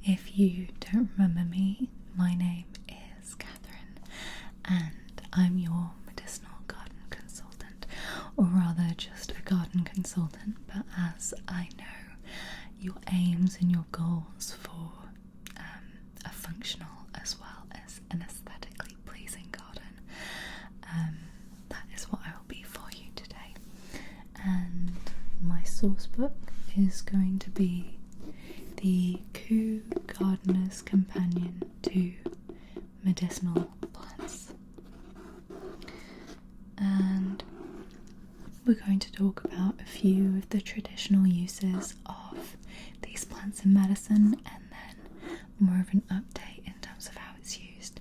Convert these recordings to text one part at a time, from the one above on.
if you don't remember me, my name is Catherine, and I'm your medicinal garden consultant, or rather just a garden consultant, but as I know your aims and your goals for a functional as well as an aesthetically pleasing garden, that is what I will be for you today. And my source book is going to be the Kew Gardener's Companion to Medicinal Plants. And we're going to talk about a few of the traditional uses of these plants in medicine, and then more of an update in terms of how it's used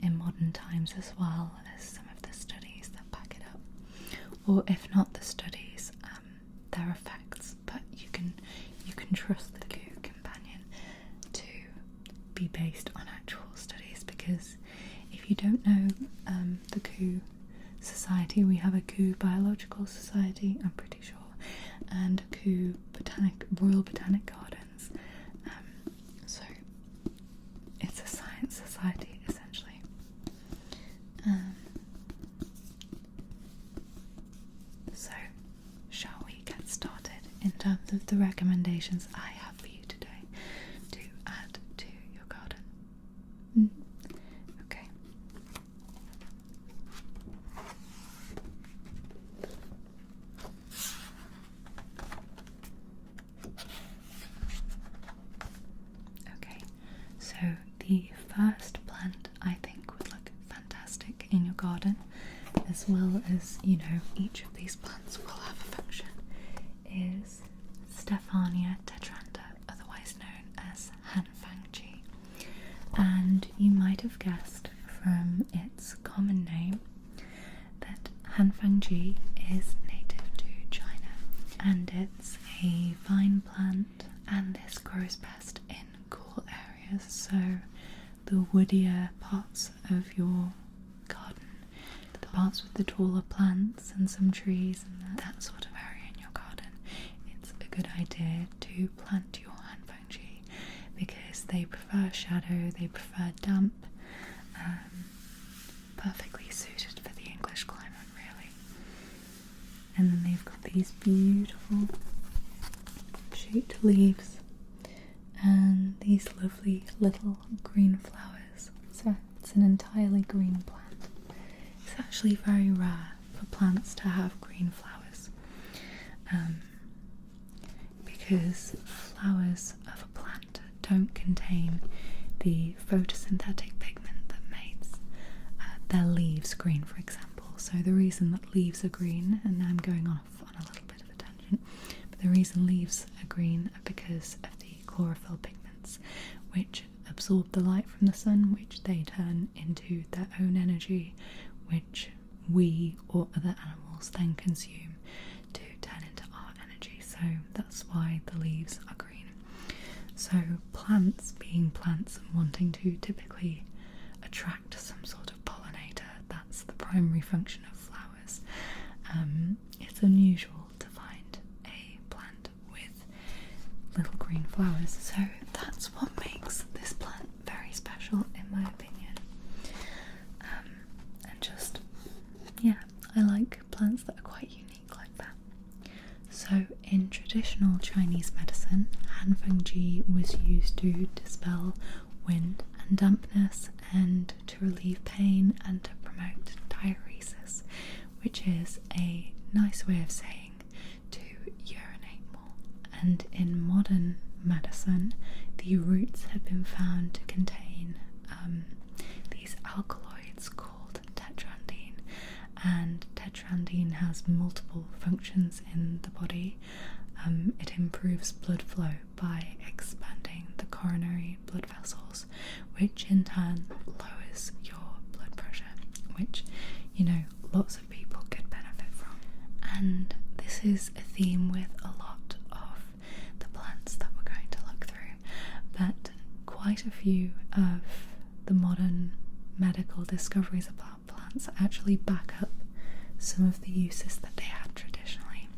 in modern times, as well as some of the studies that back it up, or if not the studies, their effects. But you can trust the Kew Companion to be based on actual studies, because if you don't know the Kew Society, we have a Kew Biological Society, I'm pretty sure, and a Kew Royal Botanic Gardens. So it's a science society essentially. So shall we get started in terms of the recommendations I have for you today to add to your garden? Okay. Okay, so the first plant I think would look fantastic in your garden, as well as, you know, each of these plants will have a function, is Stephania tetranta, otherwise known as fangi. And you might have guessed from its common name that fangi is native to China, and it's a vine plant, and this grows best in cool areas, so the woodier parts of your garden, the parts with the taller plants and some trees and that sort of area in your garden, it's a good idea to plant your fangi, because they prefer shadow, they prefer damp, perfectly suited for the English climate really. And then they've got these beautiful shaped leaves and these lovely little green flowers. So it's an entirely green plant. It's actually very rare for plants to have green flowers, because flowers of a plant don't contain the photosynthetic pigment that makes their leaves green, for example. So the reason that leaves are green, and I'm going off on a little bit of a tangent, but the reason leaves are green are because of the chlorophyll pigments, which absorb the light from the sun, which they turn into their own energy, which we or other animals then consume to turn into our energy. So that's why the leaves are green. So plants, being plants and wanting to typically attract some sort of pollinator, that's the primary function of flowers. It's unusual to find a plant with little green flowers, so that's what makes this plant very special in my opinion. And just, yeah, I like plants that are quite unique like that. So in traditional Chinese medicine, fangi was used to dispel wind and dampness, and to relieve pain, and to promote diuresis, which is a nice way of saying to urinate more. And in modern medicine, the roots have been found to contain these alkaloids called tetrandine, and tetrandine has multiple functions in the body. It improves blood flow by expanding the coronary blood vessels, which in turn lowers your blood pressure, which, you know, lots of people could benefit from. And this is a theme with a lot of the plants that we're going to look through, but quite a few of the modern medical discoveries about plants actually back up some of the uses that they had traditionally,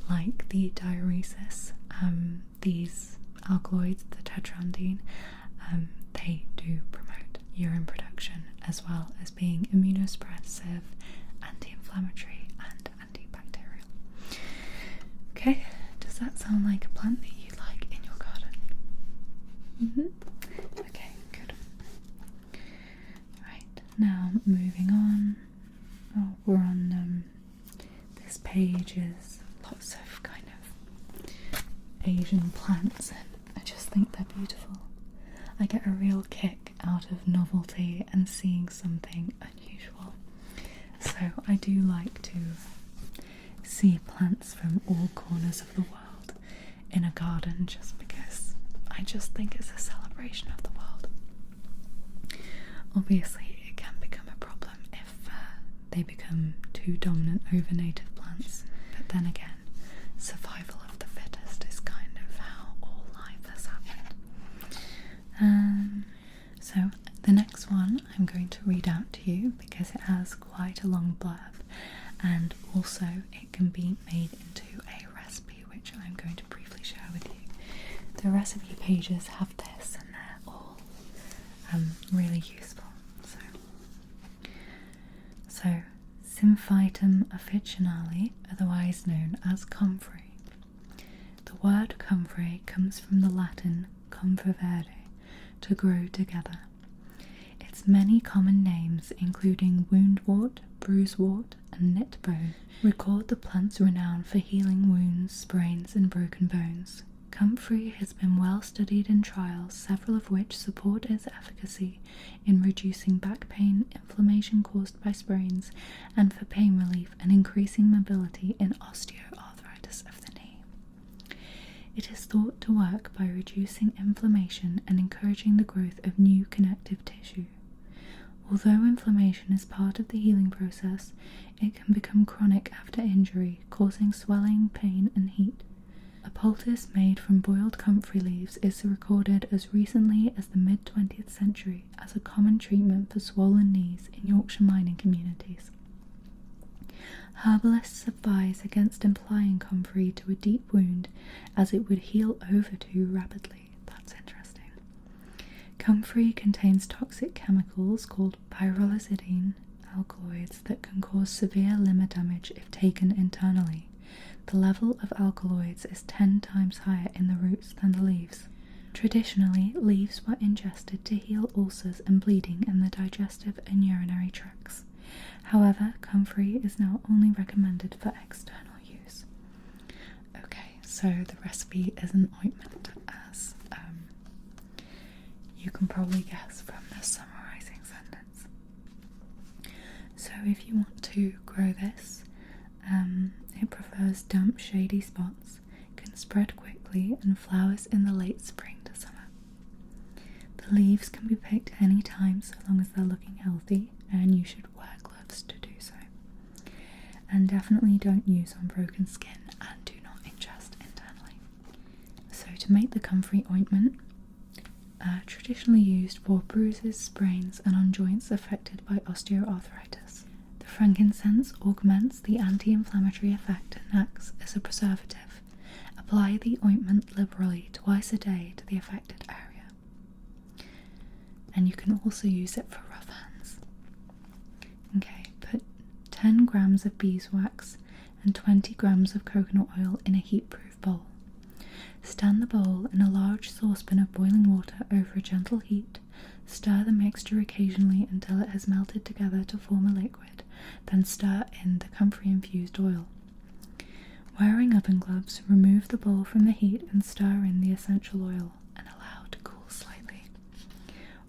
like the diuresis. These alkaloids, the tetraandine, they do promote urine production as well as being immunosuppressive, anti-inflammatory and antibacterial. Okay, does that sound like a plant that you'd like in your garden? Okay, good. Right, now moving on. Oh, we're on this page is lots of kind of Asian plants, and I just think they're beautiful. I get a real kick out of novelty and seeing something unusual. So I do like to see plants from all corners of the world in a garden, just because I just think it's a celebration of the world. Obviously it can become a problem if they become too dominant over native plants, but then again, survival of the fittest is kind of how all life has happened. So the next one I'm going to read out to you because it has quite a long blurb, and also it can be made into a recipe which I'm going to briefly share with you. The recipe pages have this and they're all really useful. So Symphytum officinale, otherwise known as Comfrey. The word Comfrey comes from the Latin confavere, to grow together. Its many common names, including woundwort, bruisewort, and knitbone, record the plant's renown for healing wounds, sprains, and broken bones. Comfrey has been well studied in trials, several of which support its efficacy in reducing back pain, inflammation caused by sprains, and for pain relief and increasing mobility in osteoarthritis of the knee. It is thought to work by reducing inflammation and encouraging the growth of new connective tissue. Although inflammation is part of the healing process, it can become chronic after injury, causing swelling, pain, and heat. A poultice made from boiled comfrey leaves is recorded as recently as the mid-20th century as a common treatment for swollen knees in Yorkshire mining communities. Herbalists advise against applying comfrey to a deep wound as it would heal over too rapidly. That's interesting. Comfrey contains toxic chemicals called pyrrolizidine alkaloids that can cause severe liver damage if taken internally. The level of alkaloids is 10 times higher in the roots than the leaves. Traditionally, leaves were ingested to heal ulcers and bleeding in the digestive and urinary tracts. However, comfrey is now only recommended for external use. Okay, so the recipe is an ointment, as you can probably guess from the summarising sentence. So if you want to grow this, it prefers damp, shady spots, can spread quickly, and flowers in the late spring to summer. The leaves can be picked any time so long as they're looking healthy, and you should wear gloves to do so. And definitely don't use on broken skin, and do not ingest internally. So to make the comfrey ointment, traditionally used for bruises, sprains, and on joints affected by osteoarthritis. The frankincense augments the anti-inflammatory effect and acts as a preservative. Apply the ointment liberally twice a day to the affected area. And you can also use it for rough hands. Okay, put 10 grams of beeswax and 20 grams of coconut oil in a heat-proof bowl. Stand the bowl in a large saucepan of boiling water over a gentle heat. Stir the mixture occasionally until it has melted together to form a liquid, then stir in the comfrey-infused oil. Wearing oven gloves, remove the bowl from the heat and stir in the essential oil and allow to cool slightly.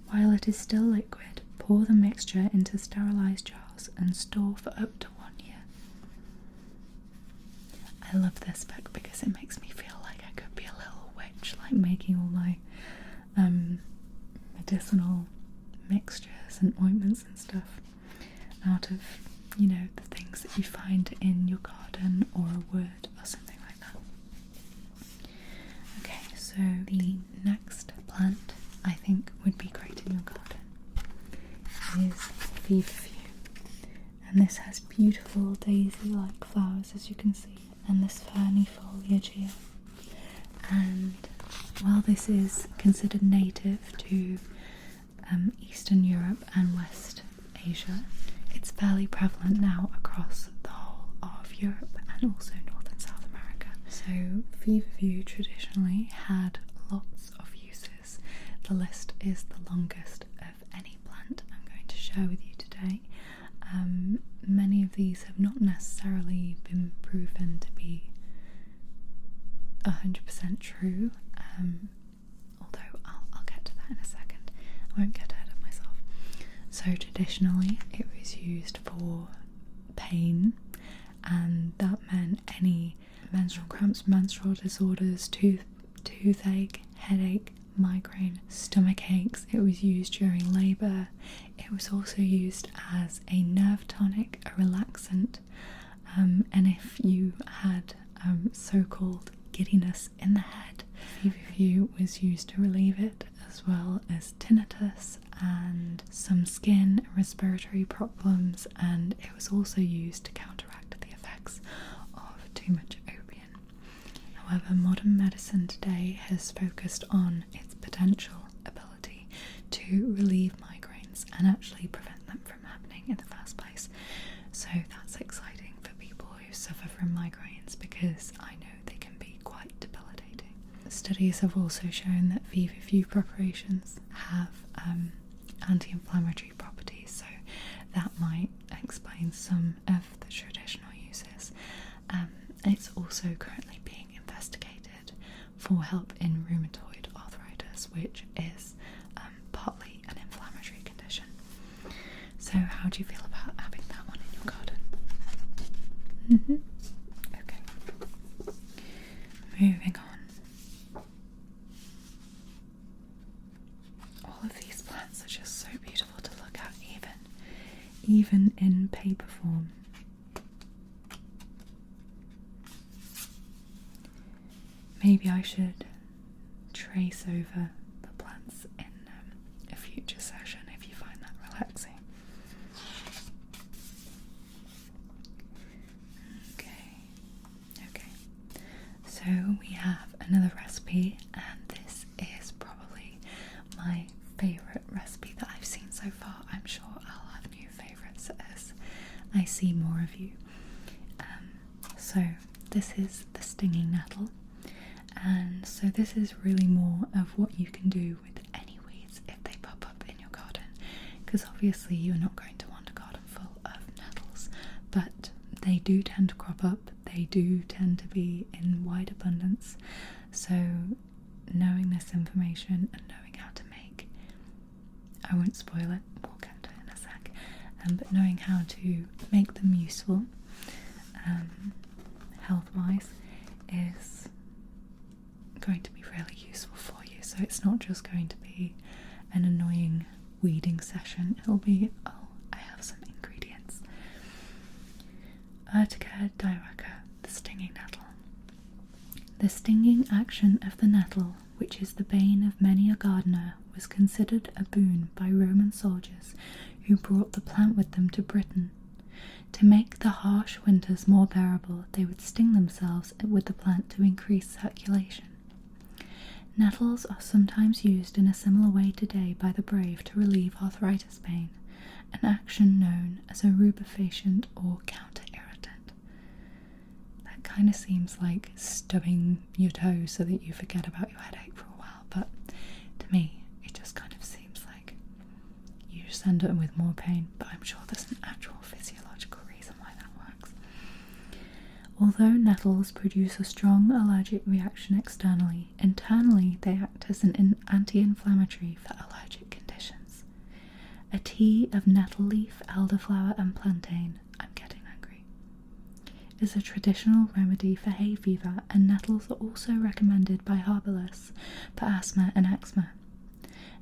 While it is still liquid, pour the mixture into sterilised jars and store for up to 1 year. I love this book because it makes me feel like I could be a little witch, like making all my medicinal mixtures and ointments and stuff out of, you know, the things that you find in your garden or a wood or something like that. Okay, so the next plant I think would be great in your garden is Feverfew, and this has beautiful daisy-like flowers, as you can see, and this ferny foliage here, and while this is considered native to Eastern Europe and West Asia, it's fairly prevalent now across the whole of Europe and also North and South America. So Feverfew traditionally had lots of uses. The list is the longest of any plant I'm going to share with you today. Many of these have not necessarily been proven to be 100% true, although I'll get to that in a second. I won't get ahead of myself. So traditionally it was used for pain, and that meant any menstrual cramps, menstrual disorders, toothache, headache, migraine, stomach aches. It was used during labour. It was also used as a nerve tonic, a relaxant, and if you had so-called giddiness in the head, Feverfew was used to relieve it, as well as tinnitus and some skin and respiratory problems, and it was also used to counteract the effects of too much opium. However, modern medicine today has focused on its potential ability to relieve migraines and actually prevent them from happening in the first place. So that's exciting for people who suffer from migraines, because I know they can be quite debilitating. Studies have also shown that Feverfew preparations have anti-inflammatory properties, so that might explain some of the traditional uses. It's also currently being investigated for help in rheumatoid arthritis, which is partly an inflammatory condition. So how do you feel about having that one in your garden? Okay. Moving on. All of these plants are just so beautiful to look at, even in paper form. Maybe I should trace over the plants in a future session if you find that relaxing. Okay. So we have another recipe, and this is probably my favourite recipe that I've seen so far. I'm sure I'll have new favourites as I see more of you. So this is the stinging nettle. And so this is really more of what you can do with any weeds if they pop up in your garden, because obviously you're not going to want a garden full of nettles, but they do tend to crop up, they do tend to be in wide abundance. So knowing this information and knowing how to make, I won't spoil it, we'll get to it in a sec, but knowing how to make them useful health-wise is going to be really useful for you. So it's not just going to be an annoying weeding session, it'll be, oh, I have some ingredients. Urtica diurca, the stinging nettle. The stinging action of the nettle, which is the bane of many a gardener, was considered a boon by Roman soldiers who brought the plant with them to Britain. To make the harsh winters more bearable, they would sting themselves with the plant to increase circulation. Nettles are sometimes used in a similar way today by the brave to relieve arthritis pain, an action known as a rubefacient or counter-irritant. That kind of seems like stubbing your toe so that you forget about your headache for a while, but to me it just kind of seems like you just end up with more pain, but I'm sure there's an actual physiological reason why that works. Although nettles produce a strong allergic reaction externally, internally they act as an anti-inflammatory for allergic conditions. A tea of nettle leaf, elderflower and plantain, I'm getting hungry, is a traditional remedy for hay fever, and nettles are also recommended by herbalists for asthma and eczema.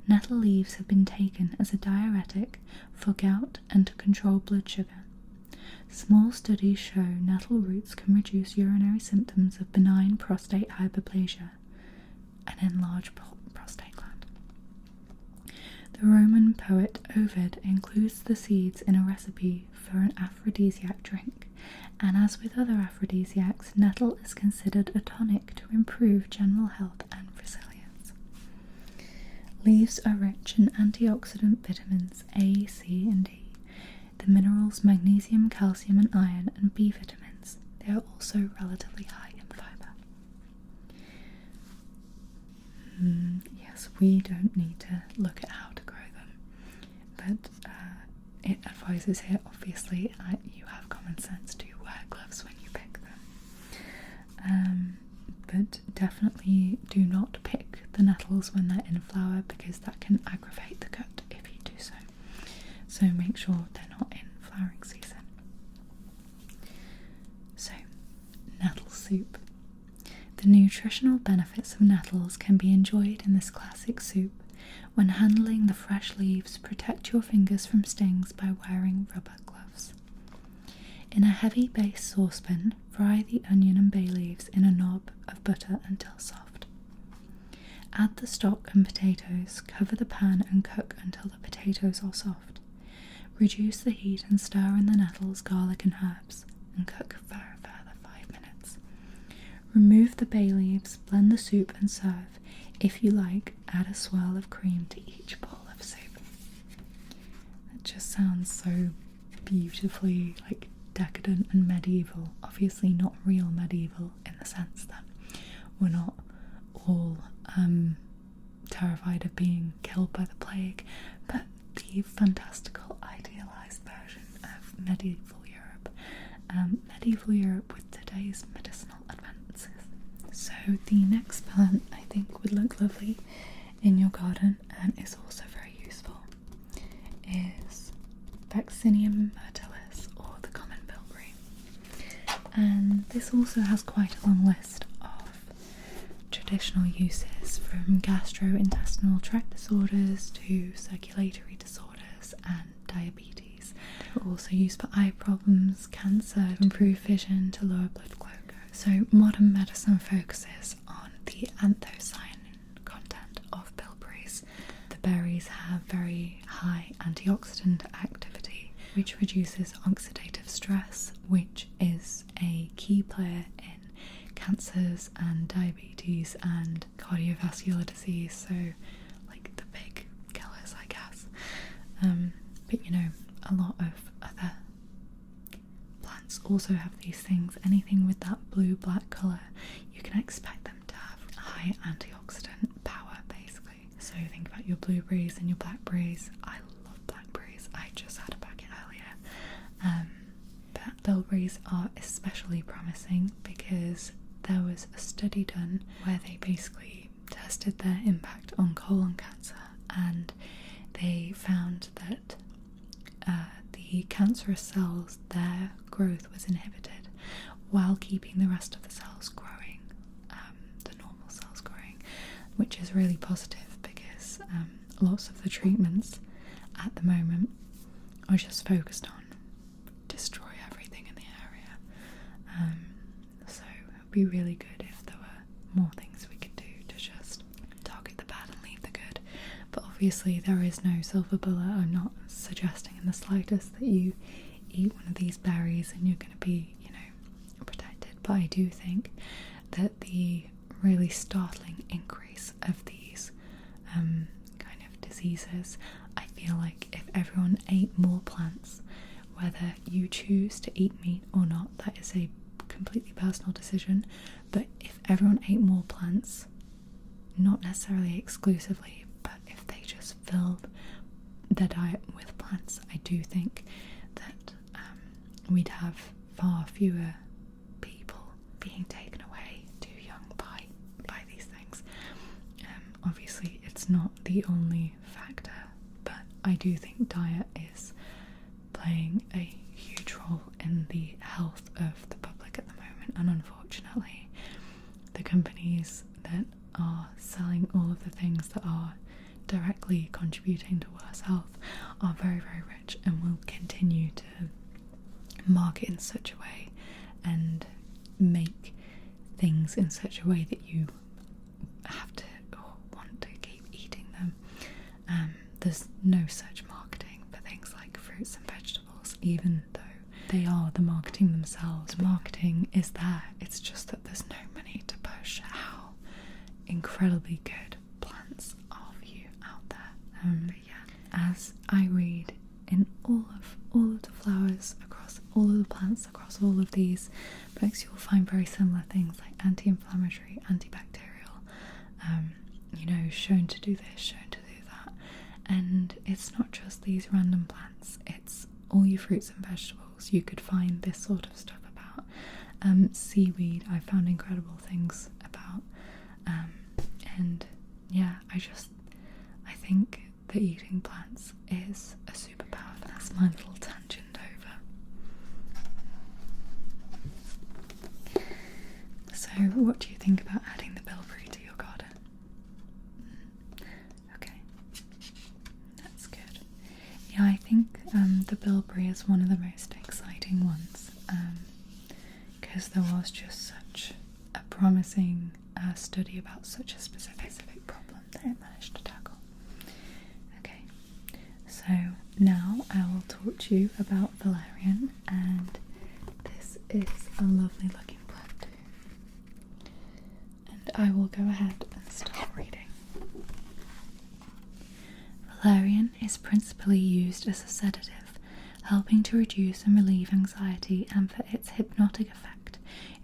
Nettle leaves have been taken as a diuretic for gout and to control blood sugar. Small studies show nettle roots can reduce urinary symptoms of benign prostate hyperplasia, an enlarged prostate gland. The Roman poet Ovid includes the seeds in a recipe for an aphrodisiac drink, and as with other aphrodisiacs, nettle is considered a tonic to improve general health and resilience. Leaves are rich in antioxidant vitamins A, C, and D, the minerals magnesium, calcium, and iron, and B vitamins. They are also relatively high in fibre. Yes, we don't need to look at how to grow them, but it advises here, obviously, you have common sense to wear gloves when you pick them. But definitely do not pick the nettles when they're in flower, because that can aggravate the gut if you do so. So make sure they're not in flowering season. So, nettle soup. The nutritional benefits of nettles can be enjoyed in this classic soup. When handling the fresh leaves, protect your fingers from stings by wearing rubber gloves. In a heavy base saucepan, fry the onion and bay leaves in a knob of butter until soft. Add the stock and potatoes, cover the pan and cook until the potatoes are soft. Reduce the heat and stir in the nettles, garlic and herbs, and cook for a further 5 minutes. Remove the bay leaves, blend the soup and serve. If you like, add a swirl of cream to each bowl of soup. That just sounds so beautifully decadent and medieval. Obviously not real medieval in the sense that we're not all terrified of being killed by the plague, but the fantastical idealized version of medieval Europe. Medieval Europe with today's medicinal advances. So the next plant I think would look lovely in your garden and is also very useful is Vaccinium myrtillus, or the common bilberry. And this also has quite a long list of traditional uses, from gastrointestinal tract disorders to circulatory disorders and diabetes. They're also used for eye problems, cancer, to improve vision, to lower blood glucose. So modern medicine focuses on the anthocyanin content of bilberries. The berries have very high antioxidant activity, which reduces oxidative stress, which is a key player in cancers and diabetes and cardiovascular disease, so like the big killers, I guess. But you know, a lot of other plants also have these things. Anything with that blue-black colour, you can expect them to have high antioxidant power, basically. So think about your blueberries and your blackberries. I love blackberries. I just had a packet earlier. But bilberries are especially promising because there was a study done where they basically tested their impact on colon cancer, and they found that the cancerous cells, their growth was inhibited while keeping the rest of the cells growing, the normal cells growing, which is really positive because lots of the treatments at the moment are just focused on destroy everything in the area. So it would be really good if there were more things we could do to just target the bad and leave the good. But obviously there is no silver bullet. I'm not suggesting in the slightest that you eat one of these berries and you're going to be, protected. But I do think that the really startling increase of these kind of diseases, I feel like if everyone ate more plants, whether you choose to eat meat or not, that is a completely personal decision, but if everyone ate more plants, not necessarily exclusively, but if they just filled their diet with plants, I do think that we'd have far fewer people being taken away too young by these things. Obviously it's not the only factor, but I do think diet is playing a huge role in the health of the public at the moment, and unfortunately the companies that are selling all of the things that are directly contributing to worse health are very, very rich and will continue to market in such a way and make things in such a way that you have to or want to keep eating them. There's no such marketing for things like fruits and vegetables, even though they are the marketing themselves. Marketing is there, it's just that there's no money to push how incredibly good plants are for you out I read in all of the flowers, across all of the plants, across all of these books, you'll find very similar things like anti-inflammatory, antibacterial, shown to do this, shown to do that. And it's not just these random plants, it's all your fruits and vegetables. You could find this sort of stuff about. Seaweed, I found incredible things about. And yeah, I think that eating plants is a superpower. That's my little tangent over. So, what do you think about adding the bilberry to your garden? Okay, that's good. Yeah, I think the bilberry is one of the most exciting ones, because there was just such a promising study about such a specific problem that it managed to tackle. Okay, so now I will talk to you about Valerian, and this is a lovely looking plant too. And I will go ahead and start reading. Valerian is principally used as a sedative, helping to reduce and relieve anxiety, and for its hypnotic effect,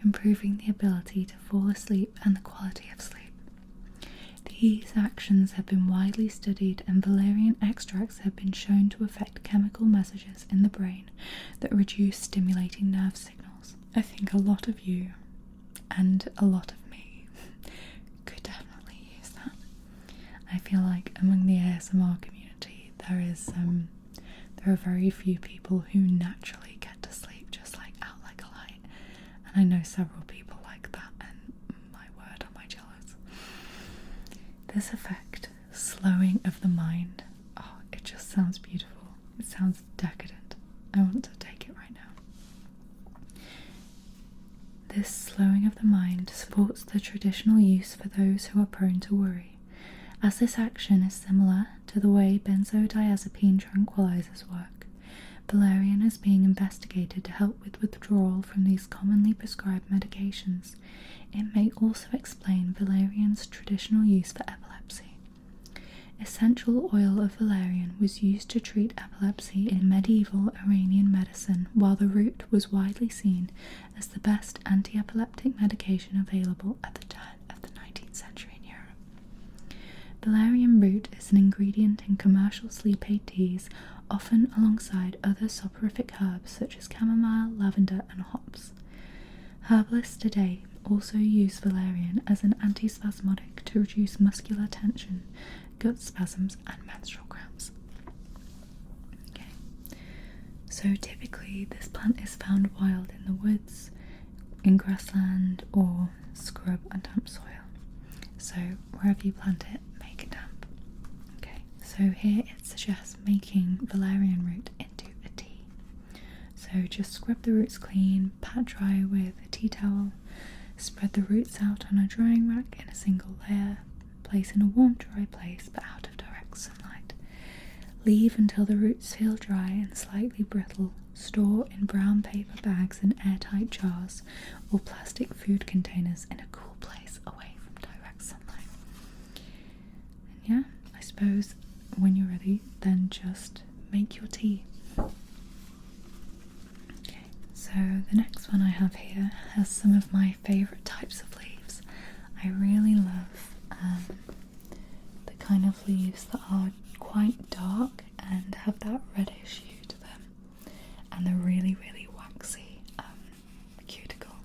improving the ability to fall asleep and the quality of sleep. These actions have been widely studied, and valerian extracts have been shown to affect chemical messages in the brain that reduce stimulating nerve signals. I think a lot of you, and a lot of me, could definitely use that. I feel like among the ASMR community there are very few people who naturally get to sleep just like out like a light, and I know several people like that, and my word, am I jealous. This effect, slowing of the mind, it just sounds beautiful. It sounds decadent. I want to take it right now. This slowing of the mind supports the traditional use for those who are prone to worry, as this action is similar to the way benzodiazepine tranquilizers work. Valerian is being investigated to help with withdrawal from these commonly prescribed medications. It may also explain valerian's traditional use for epilepsy. Essential oil of valerian was used to treat epilepsy in medieval Iranian medicine, while the root was widely seen as the best anti-epileptic medication available at the turn of the 19th century in Europe. Valerian root is an ingredient in commercial sleep aid teas, often alongside other soporific herbs such as chamomile, lavender, and hops. Herbalists today also use valerian as an antispasmodic to reduce muscular tension, gut spasms, and menstrual cramps. Okay, so typically this plant is found wild in the woods, in grassland, or scrub and damp soil. So wherever you plant it, make it damp. Okay, so here it suggests making valerian root into a tea. So just scrub the roots clean, pat dry with a tea towel, spread the roots out on a drying rack in a single layer, place in a warm dry place but out of direct sunlight. Leave until the roots feel dry and slightly brittle. Store in brown paper bags in airtight jars or plastic food containers in a cool place away from direct sunlight. And yeah, I suppose when you're ready, then just make your tea. Okay, so the next one I have here has some of my favourite types of leaves. I really love the kind of leaves that are quite dark and have that reddish hue to them, and they're really, really waxy cuticle.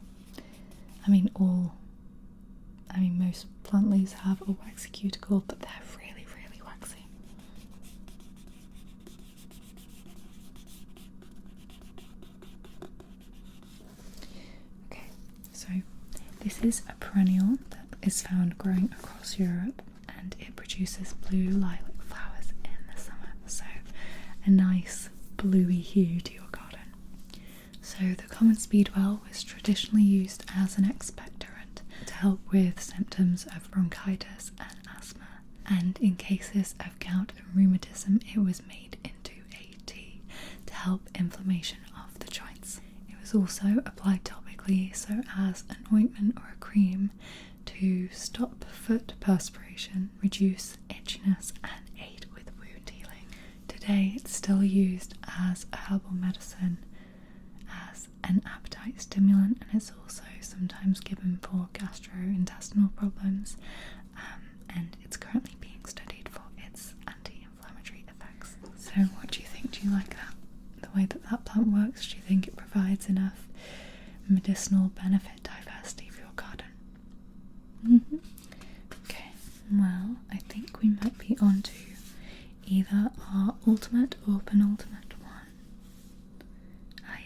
Most plant leaves have a waxy cuticle, but they're really, really waxy. Okay, so this is a perennial that is found growing across Europe, and it produces blue lilac flowers in the summer, so a nice bluey hue to your garden. So the common speedwell was traditionally used as an expectorant to help with symptoms of bronchitis and asthma, and in cases of gout and rheumatism it was made into a tea to help inflammation of the joints. It was also applied topically, so as an ointment or a cream, to stop foot perspiration, reduce itchiness, and aid with wound healing. Today today it's still used as a herbal medicine, as an appetite stimulant, and it's also sometimes given for gastrointestinal problems, and it's currently being studied for its anti-inflammatory effects. So what do you think? Do you like that? The way that that plant works? Do you think it provides enough medicinal benefit diversity for your garden? Okay, well, I think we might be on to either our ultimate or penultimate one.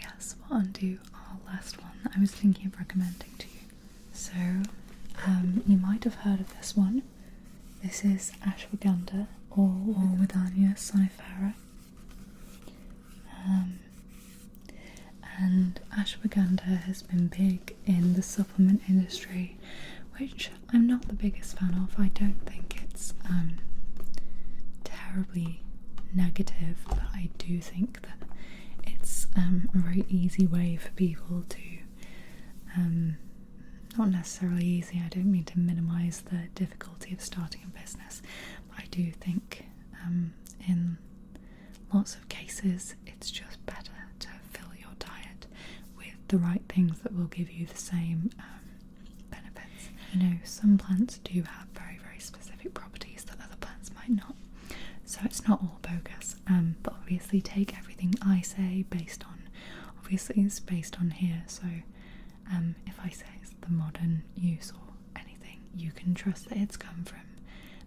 Yes, we'll undo our last one that I was thinking of recommending to you. So, you might have heard of this one. This is Ashwagandha, or Widania sonifera. And Ashwagandha has been big in the supplement industry, which I'm not the biggest fan of. I don't think it's terribly negative, but I do think that it's a very easy way for people to, not necessarily easy, I don't mean to minimise the difficulty of starting a business, but I do think in lots of cases it's just better to fill your diet with the right things that will give you the same benefits. You know, some plants do have very, very specific properties that other plants might not, so it's not all bogus, but obviously take everything I say based on, obviously it's based on here, so if I say it's the modern use or anything, you can trust that it's come from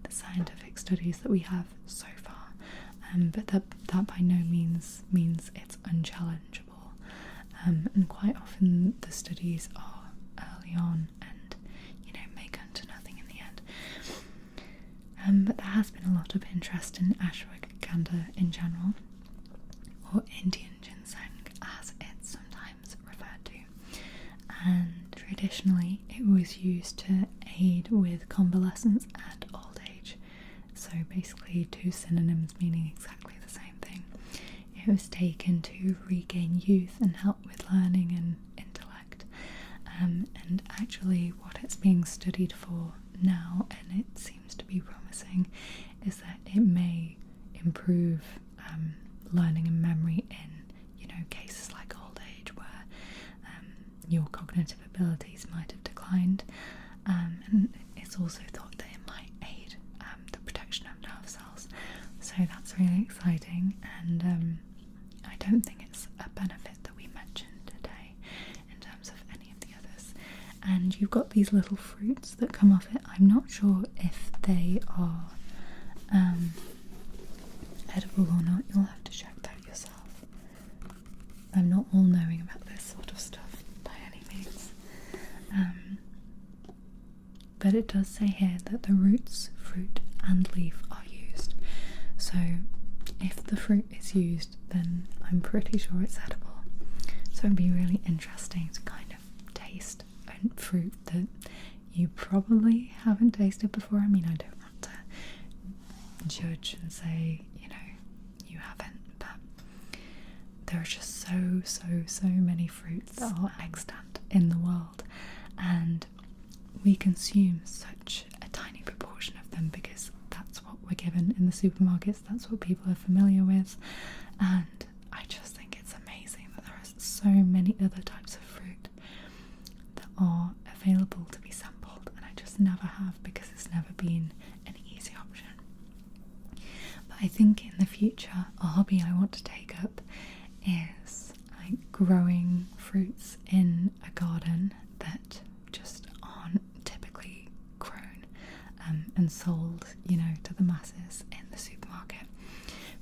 the scientific studies that we have so far, but that by no means means it's unchallengeable, and quite often the studies are early on and, you know, may come to nothing in the end. But there has been a lot of interest in Ashwagandha in general, or Indian ginseng as it's sometimes referred to, and traditionally it was used to aid with convalescence and old age. So basically two synonyms meaning exactly the same thing. It was taken to regain youth and help with learning and intellect, and actually what it's being studied for now, and it seems to be promising, is that it may improve learning and memory in, you know, cases like old age where your cognitive abilities might have declined, and it's also thought that it might aid the protection of nerve cells, so that's really exciting, and I don't think it's a benefit that we mentioned today in terms of any of the others. And you've got these little fruits that come off it. I'm not sure if they are edible or not. You'll have to check that yourself. I'm not all knowing about this sort of stuff by any means, but it does say here that the roots, fruit and leaf are used, so if the fruit is used then I'm pretty sure it's edible. So it'd be really interesting to kind of taste a fruit that you probably haven't tasted before. I mean, I don't want to judge and say, you know, you haven't, but there are just so many fruits that are extant in the world, and we consume such a tiny proportion of them because that's what we're given in the supermarkets, that's what people are familiar with, and I just think it's amazing that there are so many other types of fruit that are available to be sampled, and I just never have because it's never been an easy option. But I think in the future a hobby I want to take up is like growing fruits in a garden that just aren't typically grown and sold, you know, to the masses in the supermarket.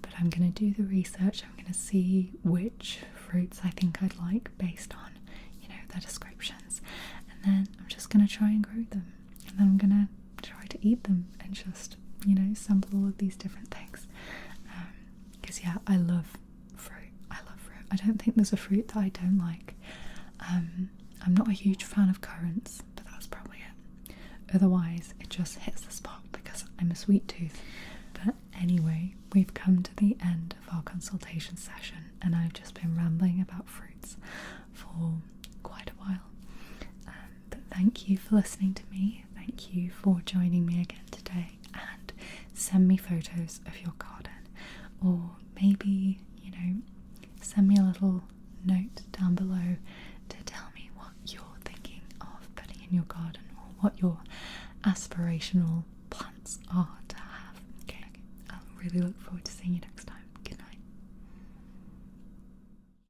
But I'm going to do the research, I'm going to see which fruits I think I'd like based on, you know, their descriptions, and then I'm just going to try and grow them, and then I'm going to try to eat them and just, you know, sample all of these different things, because yeah, I love fruit. I don't think there's a fruit that I don't like. I'm not a huge fan of currants, but that's probably it. Otherwise it just hits the spot because I'm a sweet tooth. But anyway, we've come to the end of our consultation session, and I've just been rambling about fruits for quite a while. But thank you for listening to me, thank you for joining me again today, and send me photos of your garden, or maybe maybe, you know, send me a little note down below to tell me what you're thinking of putting in your garden, or what your aspirational plants are to have. Okay, I'll really look forward to seeing you next